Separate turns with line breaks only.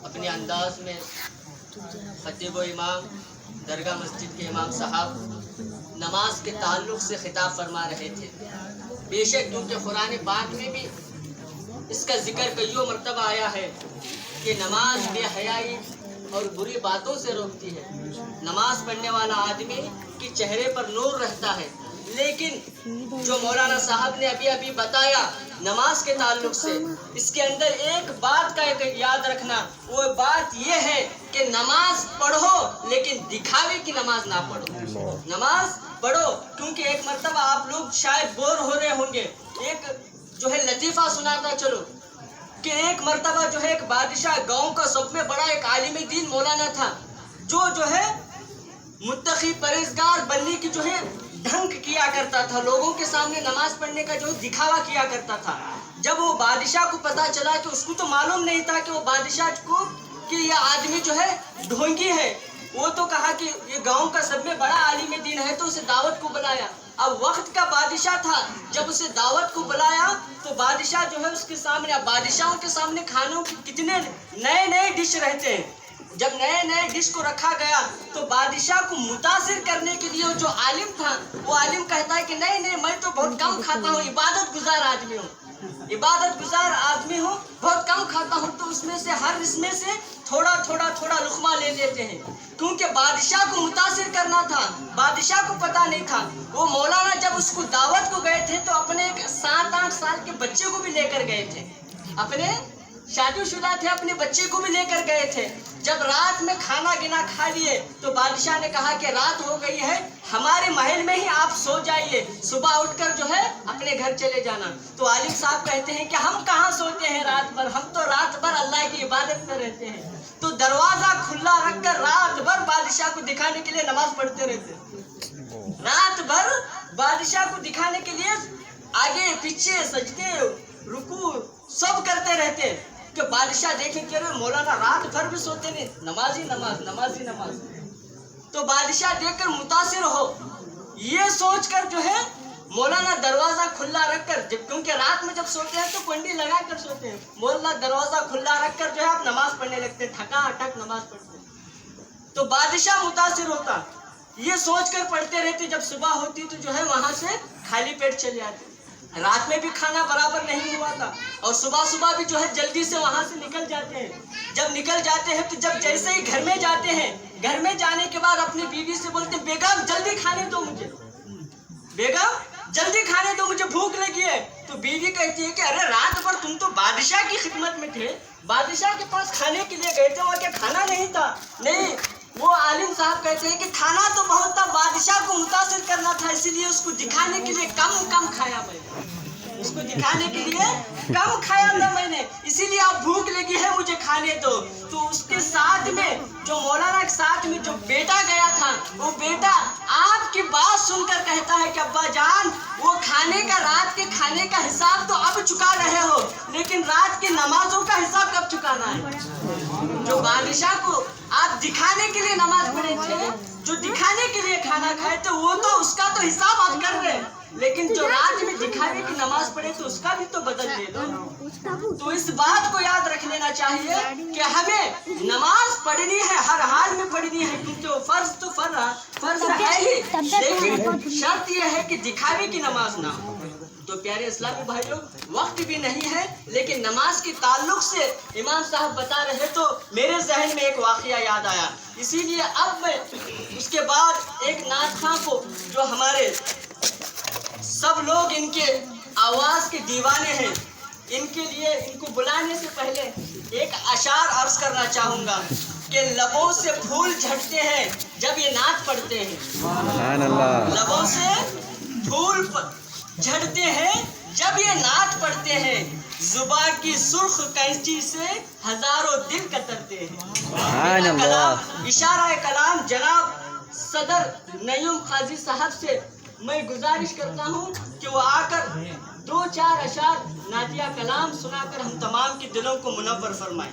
अपने अंदाज में खतीब व इमाम दरगाह मस्जिद के इमाम साहब नमाज के ताल्लुक़ से खिताब फरमा रहे थे। बेशक क्योंकि कुरान पाक में भी इसका जिक्र कईयों मरतबा आया है कि नमाज बेहयाई और बुरी बातों से रोकती है। नमाज पढ़ने वाला आदमी के चेहरे पर नूर रहता है। लेकिन जो मौलाना साहब ने अभी अभी बताया नमाज के ताल्लुक से, इसके अंदर एक बात का एक याद रखना, वो बात ये है कि नमाज पढ़ो लेकिन दिखावे की नमाज ना पढ़ो। नमाज पढ़ो, क्योंकि एक मरतबा आप लोग शायद बोर हो रहे होंगे, एक जो है लतीफ़ा सुनाता चलो कि एक मरतबा जो है एक बादशाह, गांव का सब में बड़ा एक आलिम दीन मौलाना था, जो है मुत्तकी परहेज़गार बनने की जो है ढंग किया करता था, लोगों के सामने नमाज पढ़ने का जो दिखावा किया करता था। जब वो बादशाह को पता चला कि उसको तो मालूम नहीं था कि वो बादशाह को कि ये आदमी जो है ढोंगी है, वो तो कहा कि ये गांव का सब में बड़ा आलिम दीन है, तो उसे दावत को बुलाया। अब वक्त का बादशाह था, जब उसे दावत को बुलाया तो बादशाह जो है उसके सामने, अब बादशाहों के सामने खानों के कितने नए नए डिश रहते हैं। जब नए नए डिश को रखा गया तो बादशाह को मुतासिर करने के लिए जो आलिम था, वो आलिम कहता है कि नहीं नहीं, मैं तो बहुत कम खाता हूँ, इबादत गुजार आदमी हूँ, इबादत गुजार आदमी हूँ, बहुत कम खाता हूँ। तो उसमें से हर इसमें से थोड़ा थोड़ा थोड़ा लुक़मा ले लेते हैं, क्योंकि बादशाह को मुतासिर करना था। बादशाह को पता नहीं था। वो मौलाना जब उसको दावत को गए थे तो अपने 7-8 साल के बच्चे को भी लेकर गए थे, अपने शादीशुदा थे, अपने बच्चे को भी लेकर गए थे। जब रात में खाना गिना खा लिए तो बादशाह ने कहा कि रात हो गई है, हमारे महल में ही आप सो जाइए, सुबह उठकर जो है अपने घर चले जाना। तो आलिम साहब कहते हैं कि हम कहाँ सोते हैं रात भर, हम तो रात भर अल्लाह की इबादत में रहते हैं। तो दरवाजा खुला रखकर रात भर बादशाह को दिखाने के लिए नमाज पढ़ते रहते, रात भर बादशाह को दिखाने के लिए आगे पीछे सजदे रुकू सब करते रहते कि बादशाह देखे कि अरे मौलाना रात भर भी सोते नहीं, नमाज ही नमाज, नमाज ही नमाज। तो बादशाह देखकर मुतासिर हो, ये सोचकर जो है मौलाना दरवाजा खुला रखकर, जब क्योंकि रात में जब सोते हैं तो कुंडी लगा कर सोते हैं, मौलाना दरवाजा खुला रखकर जो है आप नमाज पढ़ने लगते हैं, ठका अटक नमाज पढ़ते हैं। तो बादशाह मुतासिर होता, ये सोचकर पढ़ते रहते। जब सुबह होती तो जो है वहां से खाली पेट चले आते। रात में भी खाना बराबर नहीं हुआ था और सुबह सुबह भी जो है जल्दी से वहां से निकल जाते हैं। जब निकल जाते हैं तो जब जैसे ही घर में जाते हैं, घर में जाने के बाद अपनी बीवी से बोलते हैं, बेगम जल्दी खाने दो मुझे, बेगम जल्दी खाने दो, मुझे भूख लगी है। तो बीवी कहती है कि अरे रात भर तुम तो बादशाह की खिदमत में थे, बादशाह के पास खाने के लिए गए थे, और क्या खाना नहीं था? नहीं। वो आलिम साहब कहते हैं कि खाना तो बहुत था, बादशाह को मुतासिर करना था, इसीलिए उसको दिखाने के लिए कम कम खाया मैंने, उसको दिखाने के लिए कम खाया था मैंने, इसीलिए आप भूख लगी है मुझे खाने दो। तो उसके साथ में जो मौलाना के साथ में जो बेटा गया था, वो बेटा आपकी बात सुनकर कहता है कि अब्बा जान, वो खाने का, रात के खाने का हिसाब तो अब चुका रहे हो, लेकिन रात की नमाजों का हिसाब कब चुकाना है? जो बादशाह को आप दिखाने के लिए नमाज पढ़े थे, जो दिखाने के लिए खाना खाए थे, वो तो उसका तो हिसाब आप कर रहे हैं, लेकिन जो रात में दिखाने की नमाज पढ़े तो उसका भी तो बदल दे दो। तो इस बात को याद रख लेना चाहिए कि हमें नमाज पढ़नी है, हर हाल में पढ़नी है, क्योंकि वो फर्ज तो फर्ज है ही, लेकिन शर्त यह है कि दिखावे की नमाज ना हो। तो प्यारे इस्लामी भाइयों, वक्त भी नहीं है, लेकिन नमाज के ताल्लुक से इमाम साहब बता रहे तो मेरे जहन में एक वाक़या याद आया। इसीलिए अब मैं उसके बाद एक नात खां को, जो हमारे सब लोग इनके आवाज़ के दीवाने हैं, इनके लिए इनको बुलाने से पहले एक अशार अर्ज करना चाहूँगा कि लबों से फूल झड़ते हैं जब ये नात पढ़ते हैं, लबों से फूल झड़ते हैं जब ये नात पढ़ते हैं, जुबान की सुर्ख कैंची से हजारों दिल कतरते हैं। इशारा कलाम जनाब सदर नयूम काजी साहब से मैं गुजारिश करता हूँ कि वो आकर 2-4 अशार नातिया कलाम सुनाकर हम तमाम के दिलों को मुनव्वर फरमाएं।